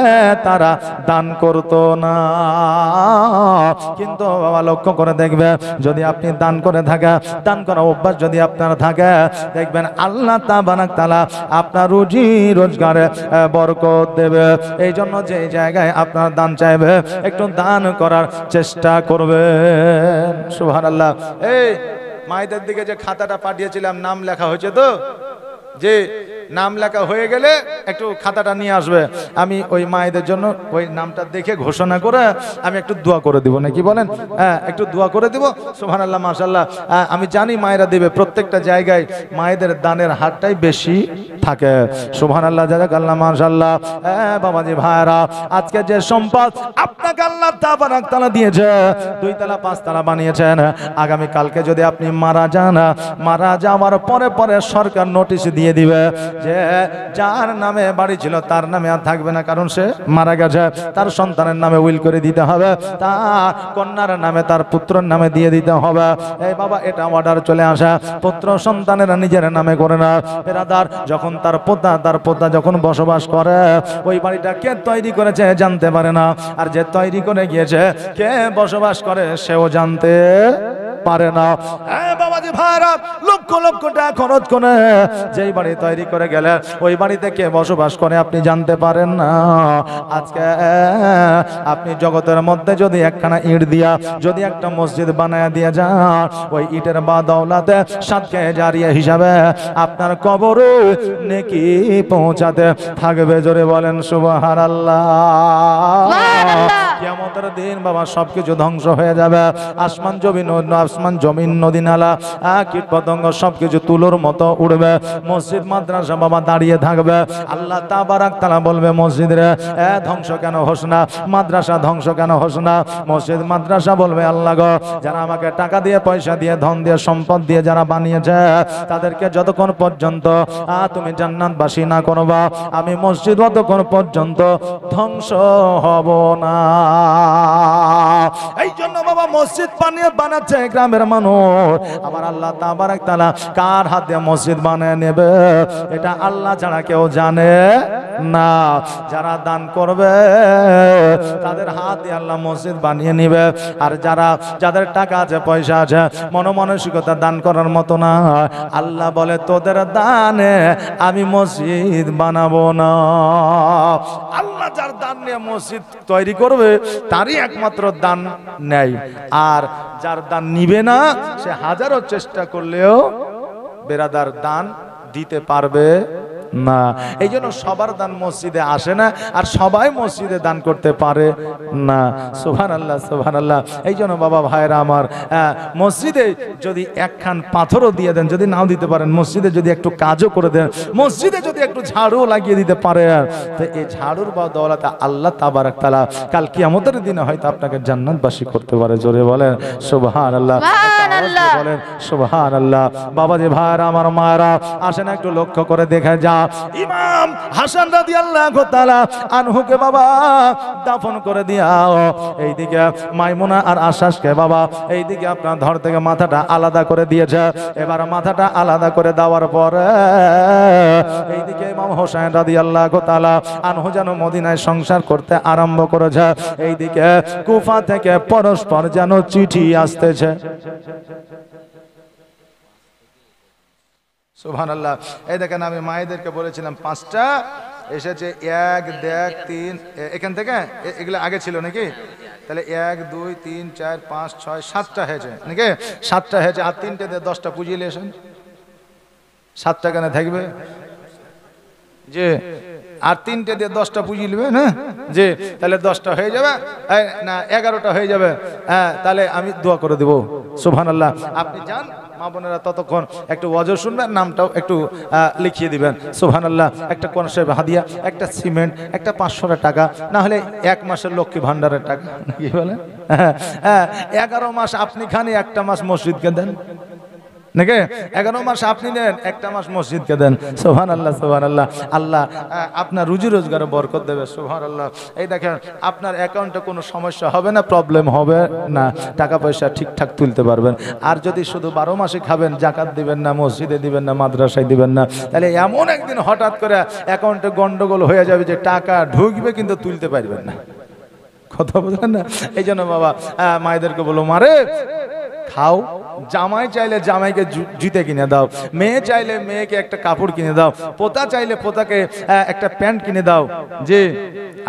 Speaker 1: তারা দান করতো না। কিন্তু বাবা লক্ষ্য করে দেখবে, যদি আপনি দান করে থাকে, দান করা অভ্যাস যদি আপনার থাকে, দেখবেন আল্লাহ তাবারক তাআলা আপনার রুজি রোজগারে বরকত দেবে। এই জন্য যে জায়গায় আপনার দান চাইবে, একটু দান করার চেষ্টা করবেন। সুবহানাল্লাহ। এই মায়েদের দিকে যে খাতাটা পাঠিয়েছিলাম, নাম লেখা হয়েছে তো? যে নাম লেখা হয়ে গেলে একটু খাতাটা নিয়ে আসবে। আমি ওই মায়েদের জন্য ওই নামটা দেখে ঘোষণা করে আমি একটু দোয়া করে দিব, নাকি বলেন? হ্যাঁ, একটু দোয়া করে দিব। সুবহানাল্লাহ মাশাআল্লাহ। আমি জানি মায়েরা দেবে, প্রত্যেকটা জায়গায় মায়েদের দানের হারটাই বেশি থাকে। সুবহানাল্লাহ, জাযাকাল্লাহ মাশাআল্লাহ। বাবাজি ভাইরা, আজকে যে সম্পদ আপনাকে আল্লাহ তাবারক তাআলা দিয়েছে, 2 তলা 5 তলা বানিয়েছেন, আগামী কালকে যদি আপনি মারা যান, মারা যাওয়ার পরে পরে সরকার নোটিশ দিয়ে দিবে যে যার নামে বাড়ি ছিল তার নামে আর থাকবে না, কারণ সে মারা গেছে। তার সন্তানের নামে উইল করে দিতে হবে, তার কন্যার নামে তার পুত্রের নামে দিয়ে দিতে হবে। এই বাবা এটা অর্ডার চলে আসা, পুত্র সন্তানেরা নিজের নামে করে না। বেরাদার, যখন তার পোতা যখন বসবাস করে, ওই বাড়িটা কে তৈরি করেছে জানতে পারে না, আর যে তৈরি করে গিয়েছে কে বসবাস করে সেও জানতে পারে না। বাবাজি ভাইরা, লক্ষ লক্ষ টাকা খরচ করে যেই বাড়ি তৈরি করে গেলে ওই বাড়িতে কে বসবাস করে আপনি জানতে পারেন না। আজকে আপনি জগতের মধ্যে যদি একখানা ইট দিয়া যদি একটা মসজিদ বানায় দিয়ে যান, ওই ইটের বাদৌলাতে সাদকে জারিয়া হিসাবে আপনার কবরে নেকি পৌঁছাতে থাকবে। জোরে বলেন সুবহানাল্লাহ। কিয়ামতের দিন বাবা সবকিছু ধ্বংস হয়ে যাবে, আসমান জমিন নদী নালা কীট পতঙ্গ সবকিছু তুলোর মতো উড়বে, মসজিদ মাদ্রাসা বাবা দাঁড়িয়ে থাকবে। আল্লাহ তাবারাক তাআলা বলবে, মসজিদ রে ধ্বংস কেন হোস না, মাদ্রাসা ধ্বংস কেন হোস না। মসজিদ মাদ্রাসা বলবে, আল্লাহ গো, যারা আমাকে টাকা দিয়ে পয়সা দিয়ে ধন দিয়ে সম্পদ দিয়ে যারা বানিয়েছে, তাদেরকে যতক্ষণ পর্যন্ত তুমি জান্নাতবাসী না করবা, আমি মসজিদ ততক্ষণ পর্যন্ত ধ্বংস হব না। এই জন্য বাবা মসজিদ বানাচ্ছে গ্রামের মানুষ। আবার আল্লাহ তাবারাক তাআলা কার হাত দিয়ে মসজিদ বানিয়ে নেবে এটা আল্লাহ ছাড়া কেউ জানে না। যারা দান করবে তাদের হাত দিয়ে আল্লাহ মসজিদ বানিয়ে নেবে, আর যাদের টাকা আছে পয়সা আছে মনমানসিকতা দান করার মতো না, আল্লাহ বলে তোদের দানে আমি মসজিদ বানাবো না। আল্লাহ যার দান নিয়ে মসজিদ তৈরি করবে তারই একমাত্র দান নেয়, আর যার দান নিবে না সে হাজারো চেষ্টা করলেও বেরাদার দান দিতে পারবে না। এই জন্য সবার দান মসজিদে আসে না, আর সবাই মসজিদে দান করতে পারে না। সুবহানাল্লাহ সুবহানাল্লাহ। এই জন্য বাবা ভাইরা আমার, মসজিদে যদি একখান পাথরও দিয়ে দেন, যদি নাও দিতে পারেন, মসজিদে যদি একটু কাজও করে দেন, মসজিদে যদি একটু ঝাড়ু লাগিয়ে দিতে পারে, তো এই ঝাড়ুর বদৌলতে আল্লাহ তাবারাক তাআলা কাল কিয়ামতের দিনে হয়তো আপনাকে জান্নাতবাসী করতে পারে। জোরে বলেন সুবহানাল্লাহ, বলেন সুবহানাল্লাহ। বাবাজি ভাইরা আমার, মায়েরা আসেন একটু লক্ষ্য করে দেখে যা, ইমাম হাসান রাদিয়াল্লাহু তাআলা আনহুকে বাবা দাফন করে দিয়াও, এইদিকে মাইমুনা আর আশাসকে বাবা এইদিকে আপনার ধর থেকে মাথাটা আলাদা করে দিয়েছে। এবার মাথাটা আলাদা করে দেওয়ার পরে এইদিকে ইমাম হোসেন রাদিয়াল্লাহু তাআলা আনহু যেন মদিনায় সংসার করতে আরম্ভ করেছে, এইদিকে কুফা থেকে পরস্পর যেন চিঠি আসতেছে। সুবহানাল্লাহ। এই দেখেন, আমি মায়েদেরকে বলেছিলাম 5টা এসেছে, 1 2 3 এখান থেকে এগুলো আগে ছিল নাকি, তাহলে 1 2 3 4 5 6 7টা হয়েছে নাকি, 7টা হয়েছে, আর 3টে দিয়ে 10টা পুজিয়ে এসেন, 7টা কেন থাকবে যে, আর 3টে দিয়ে 10টা পুজিয়ে নেবে না যে, তাহলে 10টা হয়ে যাবে না 11টা হয়ে যাবে। হ্যাঁ, তাহলে আমি দোয়া করে দেবো। সুবহানাল্লাহ। আপনি যান, মা বোনেরা ততক্ষণ একটু ওয়াজ শুনবেন, নামটাও একটু লিখিয়ে দিবেন। সুবহানাল্লাহ। একটা কোন সাহেব হাদিয়া, একটা সিমেন্ট, একটা 500 টাকা, না হলে 1 মাসের লক্ষ্মী ভান্ডারের টাকা, কি বলেন? 11 মাস আপনি খান, একটা মাস মসজিদকে দেন নাকি, 11 মাস আপনি নেন, একটা মাস মসজিদকে দেন। সুবহানাল্লাহ সুবহানাল্লাহ। আল্লাহ আপনার রুজি রোজগারে বরকত দেবে। সুবহানাল্লাহ। এই দেখেন, আপনার অ্যাকাউন্টে কোনো সমস্যা হবে না, প্রবলেম হবে না, টাকা পয়সা ঠিকঠাক তুলতে পারবেন। আর যদি শুধু 12 মাসে খাবেন, জাকাত দিবেন না, মসজিদে দিবেন না, মাদ্রাসায় দিবেন না, তাহলে এমন একদিন হঠাৎ করে অ্যাকাউন্টে গন্ডগোল হয়ে যাবে যে টাকা ঢুকবে কিন্তু তুলতে পারবেন না। কথা বুঝলেন না? এই জন্য বাবা মায়েদেরকে বলো, মারে খাও, জামাই চাইলে জামাইকে জুতে কিনে দাও, মেয়ে চাইলে মেয়েকে একটা কাপড় কিনে দাও, পোতা চাইলে পোতাকে একটা প্যান্ট কিনে দাও। যে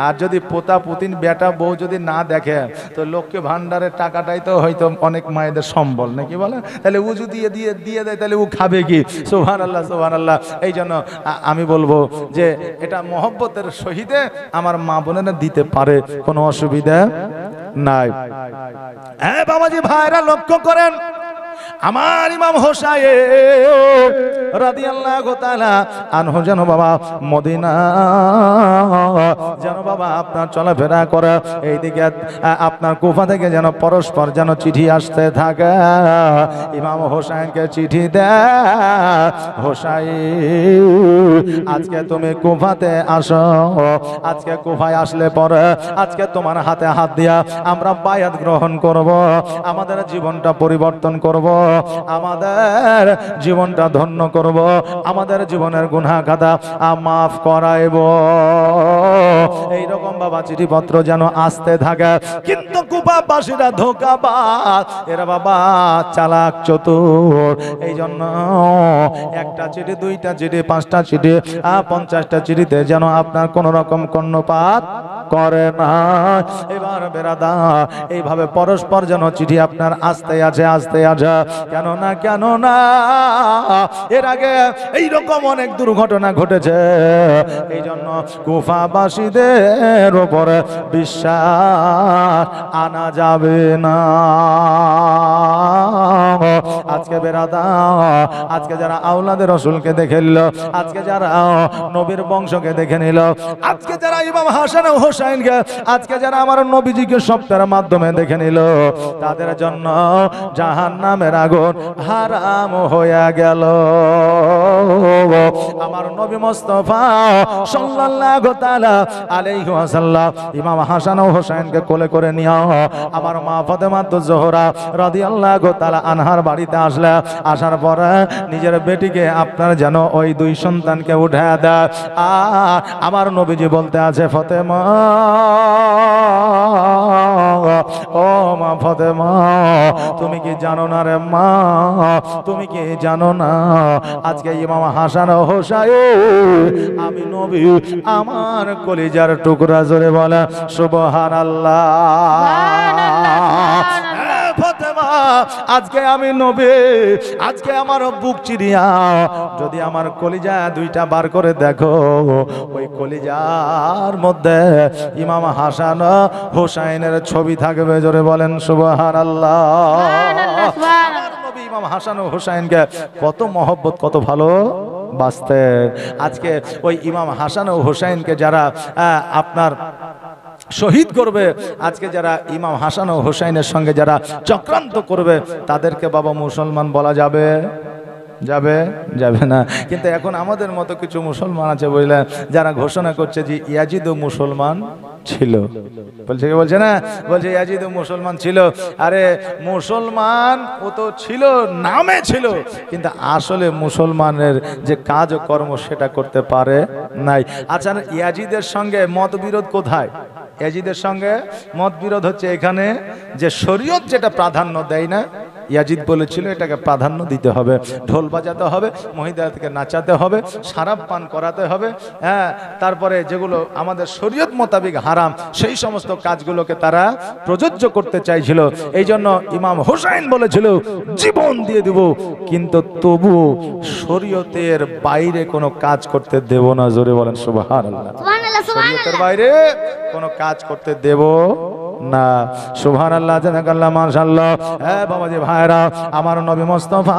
Speaker 1: আর যদি পোতা পুতিন বেটা বউ যদি না দেখে, তো লক্ষ্মী ভান্ডারের টাকাটাই তো হয়তো অনেক মায়েদের সম্বল নাকি বলেন, তাহলে ও যদি দিয়ে দেয় তাহলে ও খাবে কি? সুবহানাল্লাহ সুবহানাল্লাহ। এই জন্য আমি বলবো যে এটা মহব্বতের সহিতে আমার মা বোনেরা দিতে পারে, কোনো অসুবিধা নাই। হ্যাঁ বাবাজি ভাইরা, লক্ষ্য করেন, আমার ইমাম হোসাইন রাদিয়াল্লাহু তাআলা আনহু যেন বাবা মদিনা যেন বাবা আপনার চলাফেরা করে, এইদিকে আপনার কুফা থেকে যেন পরস্পর যেন চিঠি আসতে থাকে। ইমাম হোসেনকে চিঠি দেয়, হোসাইন আজকে তুমি কুফাতে আসো, আজকে কুফায় আসলে পরে আজকে তোমার হাতে হাত দিয়া আমরা বায়াত গ্রহণ করব, আমাদের জীবনটা পরিবর্তন করব, আমাদের জীবনটা ধন্য করব, আমাদের জীবনের গুনাহ খাতা মাফ করাইব। এইরকম বাবা চিঠিপত্র যেন আসতে থাকে। কিন্তু কুফাবাসীরা ধোঁকাবাজ, এরা বাবা চালাক চতুর। এই জন্য একটা চিঠি, দুইটা চিঠি, পাঁচটা চিঠি, 50টা চিঠিতে যেন আপনার কোন রকম কর্ণপাত করে না। এবার বেরাদা এইভাবে পরস্পর যেন চিঠি আপনার আসতে আছে, আসতে আছে। কেন না এর আগে এইরকম অনেক দুর্ঘটনা ঘটেছে। এই জন্য কুফাবাসীদের উপরে বিশ্বাস আনা যাবে না। আজকে বেরাদা, আজকে যারা আওলাদে রসুলকে দেখে নিল, আজকে যারা নবীর বংশকে দেখে নিল, আজকে যারা ইমাম হাসান ও হোসাইনকে, আজকে যারা আমার নবীজিকে স্বপ্নের মাধ্যমে দেখে নিল, তাদের জন্য জাহান্নামের আগুন হারাম হয়ে গেল। আমার নবী মুস্তাফা সাল্লাল্লাহু তাআলা আলাইহি ওয়াসাল্লাম ইমাম হাসান ও হোসেনকে কোলে করে নিয়ে আমার মা ফাতেমা জোহরা রাদিয়াল্লাহু তাআলা আনহার বাড়িতে আসলে, আসার পরে নিজের বেটিকে আপনার যেন ওই দুই সন্তানকে উঠায় দেয়। আর আমার নবীজি বলতে আছে, ফাতেমা, ও মা ফাতেমা, তুমি কি জানো না রে মা, তুমি কি জানো না আজকে ইমাম হাসান ও হোসাইন আমি নবী, আমার কলিজার টুকরা, জোরে বলে সুবহানাল্লাহ। আজকে আমি নবী, আজকে আমার বুক চিরিয়া যদি আমার কলিজা দুইটা বার করে দেখো, ওই কলিজার মধ্যে ইমাম হাসান হোসাইনের ছবি থাকবে, জোরে বলেন সুবহানাল্লাহ। নবী ইমাম হাসান ও হোসাইনকে কত মহব্বত, কত ভালো বাসতেন। আজকে ওই ইমাম হাসান ও হোসাইনকে যারা আপনার শহীদ করবে, আজকে যারা ইমাম হাসান ও হোসাইনের সঙ্গে যারা চক্রান্ত করবে, তাদেরকে বাবা মুসলমান বলা যাবে? যাবে না। কিন্তু এখন আমাদের মতো কিছু মুসলমান আছে বুঝলেন, যারা ঘোষণা করছে যে ইয়াজিদও মুসলমান ছিল। বলছে না, বলছে ইয়াজিদও মুসলমান ছিল। আরে মুসলমান ও তো ছিল, নামে ছিল, কিন্তু আসলে মুসলমানের যে কাজ ও কর্ম সেটা করতে পারে নাই। আচ্ছা, ইয়াজিদের সঙ্গে মতবিরোধ কোথায়? ইয়াজিদের সঙ্গে মতবিরোধ হচ্ছে এখানে যে শরীয়ত যেটা প্রাধান্য দেয় না, ইয়াজিদ বলেছিল এটাকে প্রাধান্য দিতে হবে, ঢোল বাজাতে হবে, মহিলাদেরকে নাচাতে হবে, শরাব পান করাতে হবে, হ্যাঁ, তারপরে যেগুলো আমাদের শরীয়ত মোতাবেক হারাম সেই সমস্ত কাজগুলোকে তারা প্রযোজ্য করতে চাইছিল। এই জন্য ইমাম হোসাইন বলেছিল জীবন দিয়ে দেব, কিন্তু তবু শরীয়তের বাইরে কোনো কাজ করতে দেব না, জোরে বলেন সুবহানাল্লাহ। শরীয়তের বাইরে কোনো কাজ করতে দেব না, সুবহানাল্লাহ, জাযাকাল্লাহ, মাশাআল্লাহ। হ্যাঁ বাবাজি ভাইরা, আমার নবী মুস্তাফা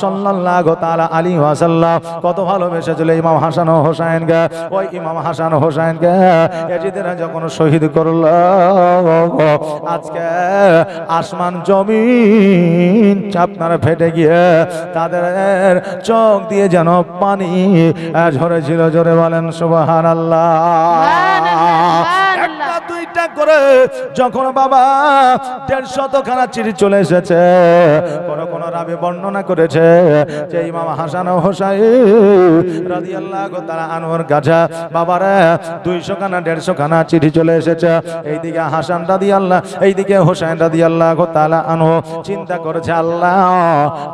Speaker 1: সাল্লাল্লাহু তাআলা আলাইহি ওয়াসাল্লাম কত ভালোবেসেছিল ইমাম হাসান ও হোসাইনকে। ওই ইমাম হাসান ও হোসাইনকে ইয়াজিদরা যখন শহীদ করল, আজকে আসমান জমিন আপনার ফেটে গিয়ে তাদের চোখ দিয়ে যেন পানি ঝরেছিল, জোরে বলেন সুবহানাল্লাহ। দুইটা করে যখন বাবা 150খানা চিঠি চলে এসেছে, কোন রাবি বর্ণনা করেছে যে ইমাম হাসান ও হোসাইন রাদিয়াল্লাহু তাআলা আনহুর কাছে বাবারে 200খানা 150খানা চিঠি চলে এসেছে। এইদিকে হাসান রাদিয়াল্লাহু, এইদিকে হোসাইন রাদিয়াল্লাহু তাআলা আনহু চিন্তা করেছে, আল্লাহ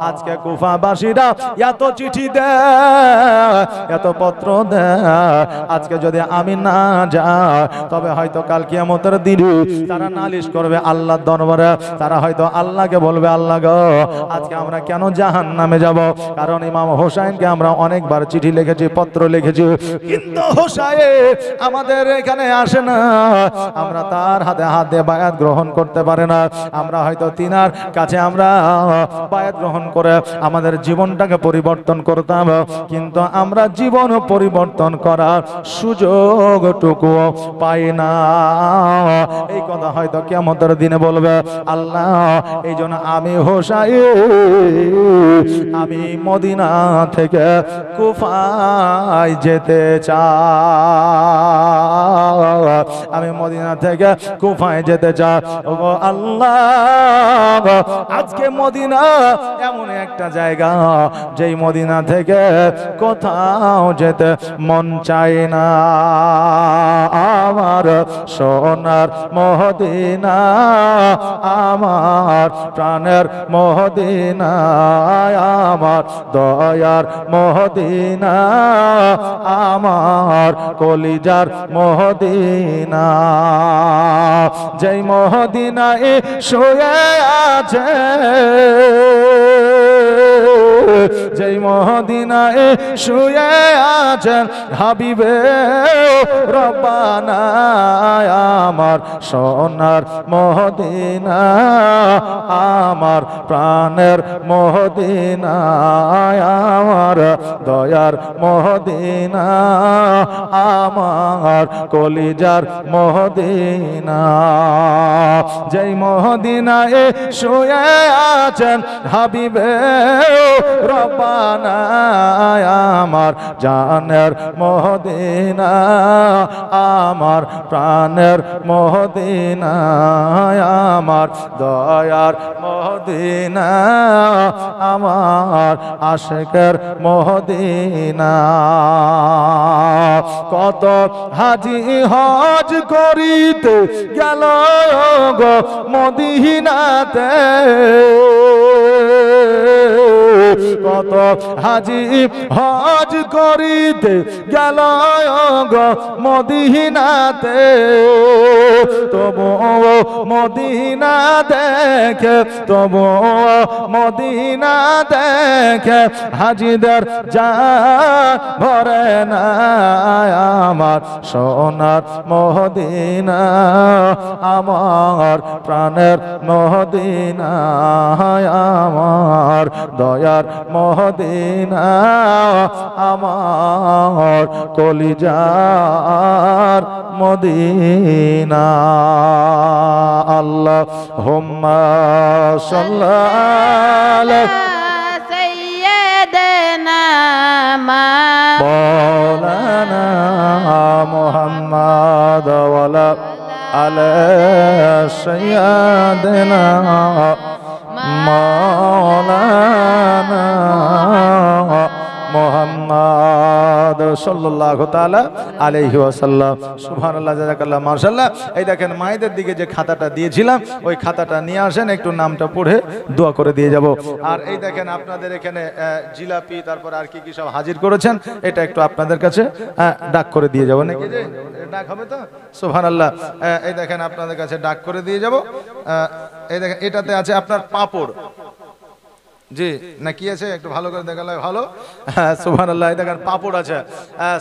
Speaker 1: আজকে কুফাবাসীরা এত চিঠি দেয়, এত পত্র দেয়, আজকে যদি আমি না যাই তবে হয়তো কাল কিয়ামতের কিয়ামতের দিনে তারা নালিশ করবে আল্লাহর দরবারে। তারা হয়তো আল্লাহকে বলবে, আল্লাহ গো, আজকে আমরা কেন জাহান্নামে যাব? কারণ ইমাম হোসাইনকে আমরা অনেকবার চিঠি লিখেছি, পত্র লিখেছি, কিন্তু হোসাইন আমাদের এখানে আসে না। আমরা তার হাতে হাত দিয়ে বায়াত গ্রহণ করতে পারে না। আমরা হয়তো তিনার কাছে আমরা বায়াত গ্রহণ করে আমাদের জীবনটাকে পরিবর্তন করতাম, কিন্তু আমরা জীবন পরিবর্তন করার সুযোগটুকু পাই না। এই কথা হয়তো কিয়ামতের দিনে বলবে আল্লাহ। এই জন্য আমি হোসাইন, আমি মদিনা থেকে কুফায় যেতে চাই, আমি মদিনা থেকে কুফায় যেতে চাই। ওগো আল্লাহ, আজকে মদিনা এমন একটা জায়গা যেই মদিনা থেকে কোথাও যেতে মন চায় না। আমার সোনার মদিনা, আমার প্রাণের মদিনা, আমার দয়ার মদিনা, আমার কলিজার মদিনা, যেই মদিনায় শুয়ে আছে, যেই মদিনায় শুয়ে আছেন হাবিবে রব্বানা, আমার সোনার মদিনা, আমার প্রাণের মদিনা, আমার দয়ার মদিনা, আমার কলিজার মদিনা, যেই মদিনায় শুয়ে আছেন হাবিবে রব্বানা, আমার জানের মদিনা, আমার প্রাণের মদিনা, আমার দয়ার মদিনা, আমার আশিকের মদিনা। কত হাজি হজ করিতে গেল গো মদিনাতে, কত হাজি হজ করিতে গেল গো মদিনাতে, তবু মদিনা দেখে, তবু মদিনা দেখে হাজিদের জান ভরে না। আমার সোনার মদিনা, আমার প্রাণের মদিনা, আমার দয়ার মদিনা, আমার কলিজার মদিনা। আল্লাহুম্মা সাল্লি
Speaker 2: সাইয়্যিদিনা
Speaker 1: মাওলানা মুহাম্মদ ওয়ালা আলা সাইয়্যিদিনা মাওলানা মুহাম্মদ সাল্লাল্লাহু তাআলা আলাইহি ওয়াসাল্লাম। সুবহানাল্লাহ, জাযাকাল্লাহ, মাশাআল্লাহ। এই দেখেন মায়েদের দিকে যে খাতাটা দিয়েছিলাম, ওই খাতাটা নিয়ে আসেন, একটু নামটা পড়ে দোয়া করে দিয়ে যাব। আর এই দেখেন আপনাদের এখানে জিলাপি, তারপর আর কি কি সব হাজির করেছেন, এটা একটু আপনাদের কাছে ডাক করে দিয়ে যাব নাকি? যে ডাক হবে তো? সুবহানাল্লাহ। এই দেখেন আপনাদের কাছে ডাক করে দিয়ে যাব। এই দেখেন এটাতে আছে আপনার পাপড়, জি না কি আছে একটু ভালো করে দেখালে ভালো। সুবহানাল্লাহ। এই দেখেন পাপড় আছে।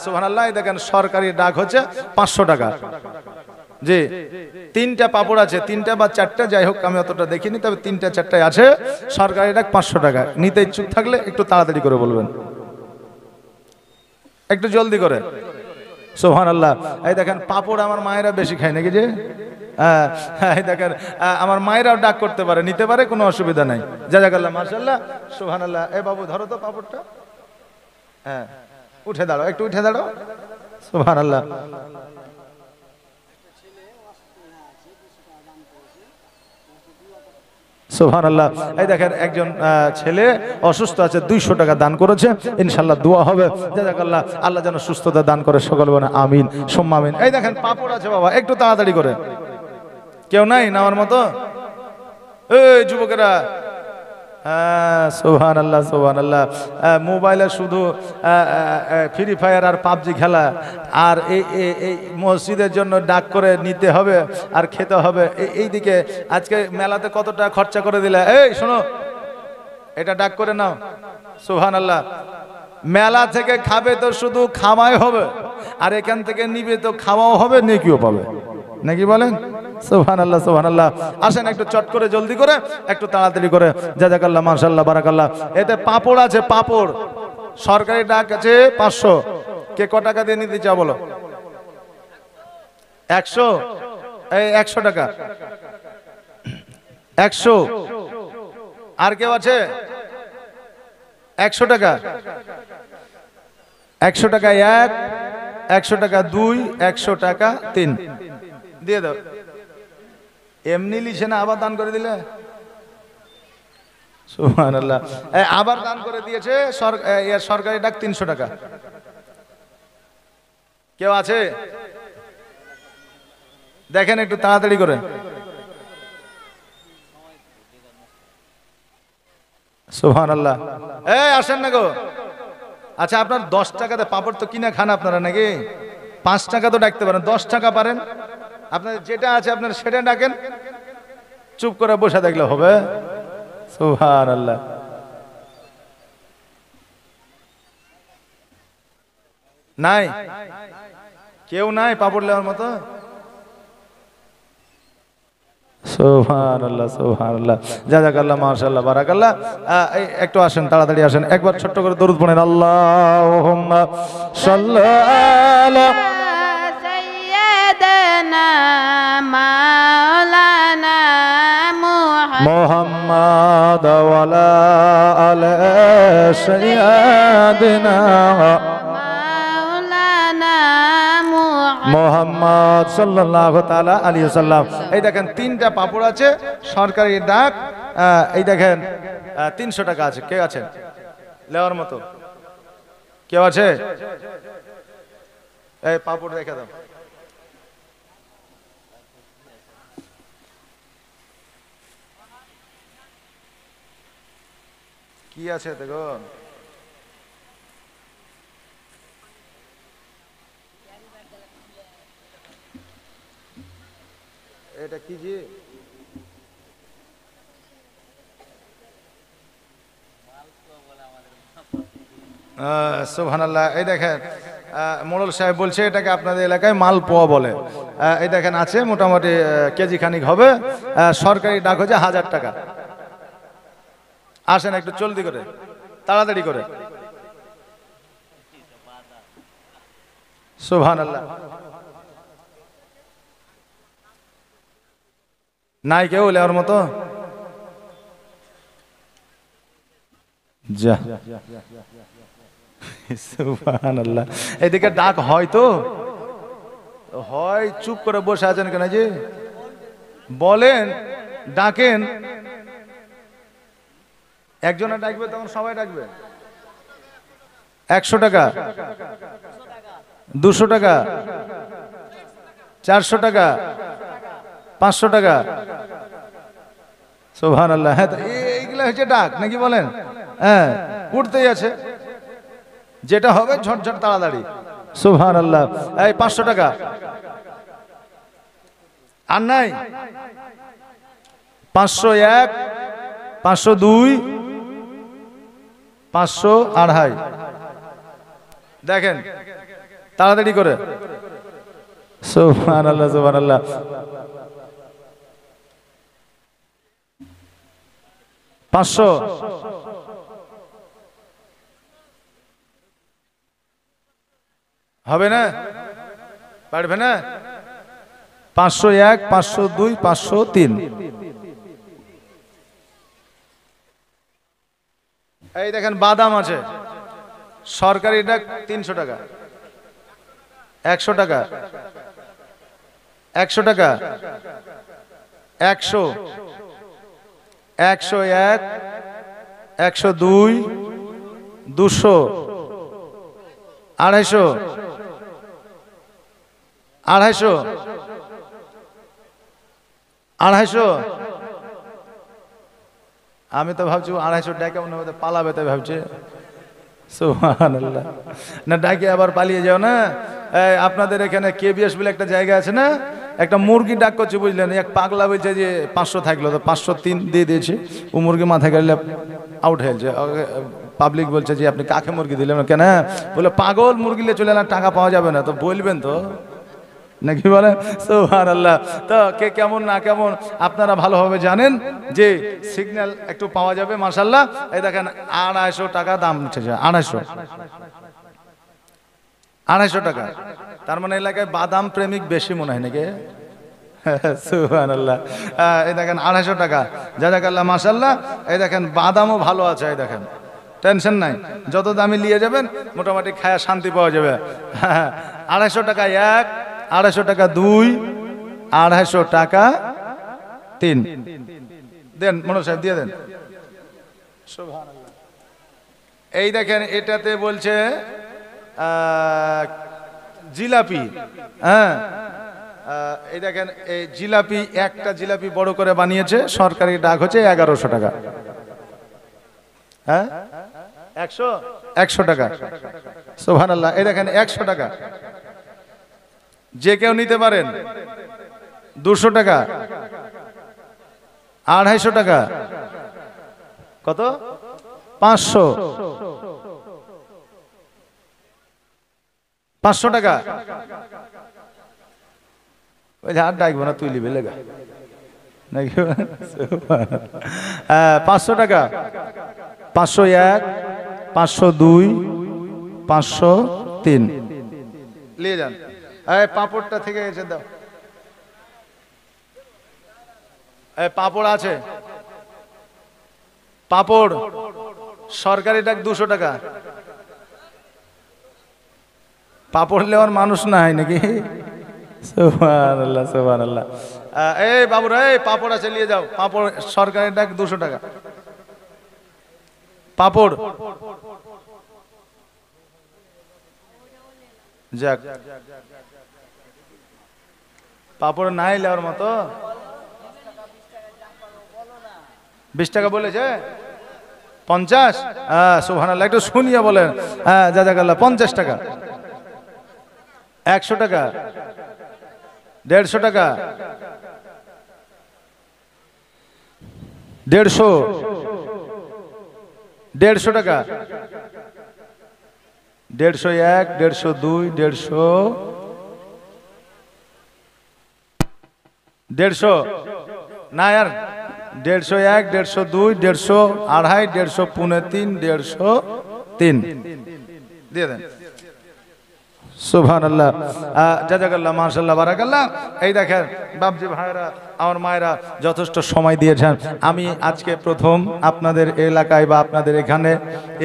Speaker 1: সুবহানাল্লাহ। এই দেখেন সরকারি ডাক হচ্ছে 500 টাকা। জি, 3টা পাপড় আছে, 3টা বা 4টা, যাই হোক আমি অতটা দেখিনি, তবে 3টা 4টাই আছে। সরকারি ডাক 500 টাকা। নিতে ইচ্ছুক থাকলে একটু তাড়াতাড়ি করে বলবেন, একটু জলদি করে। সুবহানাল্লাহ। এই দেখেন পাপড় আমার মায়েরা বেশি খায় নাকি? যে এই দেখেন আমার মায়েরাও ডাক করতে পারে, নিতে পারে, কোনো অসুবিধা নাই। জাযাকাল্লাহ, মাশাআল্লাহ, সুবহানাল্লাহ। এই বাবু ধরো তো পাপড়টা, হ্যাঁ উঠে দাঁড়াও, একটু উঠে দাঁড়াও। সুবহানাল্লাহ। সুবহানাল্লাহ। এই দেখেন একজন ছেলে অসুস্থ আছে, 200 টাকা দান করেছে, ইনশাআল্লাহ দোয়া হবে। জাযাকাল্লাহ, আল্লাহ যেন সুস্থতা দান করে, সকল বলে আমিন সুম্মা আমিন। এই দেখেন পাপড় আছে বাবা, একটু তাড়াতাড়ি করে। কেউ নাই নেওয়ার মতো? এই যুবকেরা হ্যাঁ, সুবহানাল্লাহ সুবহানাল্লাহ। মোবাইলে শুধু ফ্রি ফায়ার আর পাবজি খেলা, আর এই মসজিদের জন্য ডাক করে নিতে হবে আর খেতে হবে। এইদিকে আজকে মেলাতে কত টাকা খরচা করে দিলে, এই শোনো এটা ডাক করে নাও। সুবহানাল্লাহ। মেলা থেকে খাবে তো শুধু খাওয়াই হবে, আর এখান থেকে নিবে তো খাওয়াও হবে, নেকিও পাবে, নাকি বলেন? সুবহানাল্লাহ সুবহানাল্লাহ। আসেন একটু চট করে জলদি করে একটু তাড়াতাড়ি করে। জাযাকাল্লাহ, মাশাআল্লাহ, বারাকাল্লাহ। এতে পাপড় আছে, পাপড় সরকারি ডাক আছে 500। কে ক টাকা দিয়ে নিতে চাও বলো? 100। এই 100 টাকা, 100। আর কেউ আছে? 100 টাকা, 100 টাকা 1, 100 টাকা 2, 100 টাকা 3 দিয়ে দাও। এমনি লিখে না, আবার দান করে দিলে। সুবহানাল্লাহ। আবার দান করে দিয়েছে সরকারি ডাক 300 টাকা। কেউ আছে? দেখেন একটু তাড়াতাড়ি করে। সুবহানাল্লাহ। এই আসেন না গো। আচ্ছা, আপনার 10 টাকাতে পাপড় তো কিনা খান আপনারা নাকি? 5 টাকা তো ডাকতে পারেন, 10 টাকা পারেন? আপনার যেটা আছে আপনার সেটা ডাকেন, চুপ করে বসে দেখলে হবে। সুবহানাল্লাহ। নাই কেউ নাই পাপড় নেওয়ার মতো? সুবহানাল্লাহ সুবহানাল্লাহ। জাযাকাল্লাহ, মাশাআল্লাহ, বারাকাল্লাহ। একটু আসেন, তাড়াতাড়ি আসেন। একবার ছোট্ট করে দরুদ পড়েন। আল্লাহুম্মা সাল্লি আলা
Speaker 2: সাইয়্যিদানা মাওলানা
Speaker 1: মুহাম্মাদ ওয়া আলা আলি সাইয়্যিদিনা মুহাম্মদ সাল্লাল্লাহু তাআলা আলাইহি ওয়াসাল্লাম। এই দেখেন 3টা পাপড় আছে, সরকারি ডাক। এই দেখেন 300 টাকা আছে। কে আছে নেওয়ার মতো? কেউ আছে? এই পাপড় রেখে দাও। কি আছে দেখো? এটা কি জি? সুবহানাল্লাহ। এই দেখেন মোড়ল সাহেব বলছে এটাকে আপনাদের এলাকায় মালপোয়া বলে। এই দেখেন আছে, মোটামুটি কেজি খানিক হবে। সরকারি ডাক হচ্ছে 1000 টাকা। আসেন একটু জলদি করে, তাড়াতাড়ি করে। সুবহানাল্লাহ। নাই কেউ নেওয়ার মতো? যা, সুবহানাল্লাহ। এদিকে ডাক হয় তো হয়, চুপ করে বসে আছেন কেন? যে বলেন, ডাকেন। একজনে ডাকবে তখন সবাই ডাকবে। 100 টাকা, 200 টাকা, 400 টাকা, 500 টাকা। সুবহানাল্লাহ। হ্যাঁ, এইগুলা হচ্ছে ডাক, নাকি বলেন? হ্যাঁ, উঠতেই আছে, যেটা হবে ঝটঝট তাড়াতাড়ি। সুবহানাল্লাহ। এই 500 টাকা আর নাই? 501, 502, 500, 250। দেখেন তাড়াতাড়ি করে। সুবহানাল্লাহ সুবহানাল্লাহ। 500 হবে না? পারবে না? 501, 502, 503। এই দেখেন বাদাম আছে, সরকারি ডাক 300 টাকা, 100 টাকা, 100 টাকা, 100, 101, 102, 200, 250, 250, 250, আমি তো ভাবছি 250 টাকা মনে হয় পালাবে, তাই ভাবছি। সুবহানাল্লাহ। না ডাকে আবার পালিয়ে যাও না। আপনাদের এখানে কেবিএস বলে একটা জায়গা আছে না, একটা মুরগি ডাক করছে বুঝলেন, এক পাগলা বলছে যে 500 থাকলো, তো 503 দিয়ে দিয়েছে। ও মুরগি মাথায় গেলে আউট হয়েছে। পাবলিক বলছে যে আপনি কাকে মুরগি দিলেন কেন? বলে পাগল মুরগি নিয়ে চলে এলাম, টাকা পাওয়া যাবে না। তো বলবেন তো নাকি বলেন? সুবহানাল্লাহ। তো কে কেমন না কেমন আপনারা ভালোভাবে জানেন যে সিগন্যাল একটু পাওয়া যাবে মাশাআল্লাহ। এই দেখেন 250 টাকা দাম উঠেছে। 250 টাকা। তার মানে এলাকায় বাদাম প্রেমিক বেশি মনে হয় নাকি? সুবহানাল্লাহ। এই দেখেন 250 টাকা, জাযাকাল্লাহ মাশাআল্লাহ। এই দেখেন বাদামও ভালো আছে, এই দেখেন টেনশন নাই, যত দামি নিয়ে যাবেন মোটামুটি খায়া শান্তি পাওয়া যাবে। 250 টাকা 1, 250 টাকা 2, 250 টাকা 3 দেন মনোজ সাহেব, দিয়ে দেন। সুবহানাল্লাহ। এই দেখেন এটাতে বলছে জিলাপি। হ্যাঁ, এই দেখেন এই জিলাপি, একটা জিলাপি বড় করে বানিয়েছে, সরকারি ডাক হচ্ছে 1100 টাকা। হ্যাঁ 100 টাকা। সুবহানাল্লাহ। এই দেখেন 100 টাকা, যে কেউ নিতে পারেন। 200 টাকা, 250 টাকা, কত? 500 টাকা। ওই যে আর ডাকবো না, তুই লিবে লেগা নাকি? 500 টাকা, 501, 502, 503 নিয়ে যান। এই পাঁপড়টা থেকে এসে দাও। এই পাঁপড় আছে, পাঁপড় সরকারি ডাক 200 টাকা। পাঁপড় নেওয়ার মানুষ নাই নাকি? সুবহানাল্লাহ, সুবহানাল্লাহ। এই বাবুরা, এই পাঁপড় আছে, নিয়ে যাও। পাঁপড় সরকারি ডাক 200 টাকা। পাঁপড় যাক, পাঁপড় নাই নেওয়ার মতো। 20 টাকা বলেছে, 50। সুবহানাল্লাহ, একটু শুনিয়ে বলেন। জাযাকাল্লাহ। 50 টাকা, 100 টাকা, 150 টাকা, 150 টাকা, 151, 152, 150 না यार, 151, 152, 150, 250, 150, 3.5, 150, 3 দিয়ে দেন। সুবহানাল্লাহ। জাযাকাল্লাহ মাশাআল্লাহ বারাকাল্লাহ। এই দেখেন বাপজি ভাইরা, আমার মায়েরা যথেষ্ট সময় দিয়েছেন। আমি আজকে প্রথম আপনাদের এলাকায় বা আপনাদের এখানে,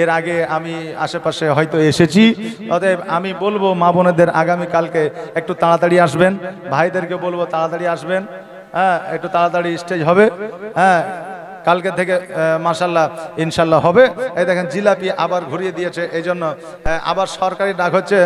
Speaker 1: এর আগে আমি আশেপাশে হয়তো এসেছি। অতএব আমি বলবো মা বোনেদের আগামীকালকে একটু তাড়াতাড়ি আসবেন, ভাইদেরকে বলবো তাড়াতাড়ি আসবেন। হ্যাঁ, একটু তাড়াতাড়ি স্টেজ হবে। হ্যাঁ, কালকে থেকে মাশাআল্লাহ ইনশাআল্লাহ হবে। এই দেখেন জিলাপি আবার ঘুরিয়ে দিয়েছে, এই জন্য আবার সরকারি ডাক হচ্ছে।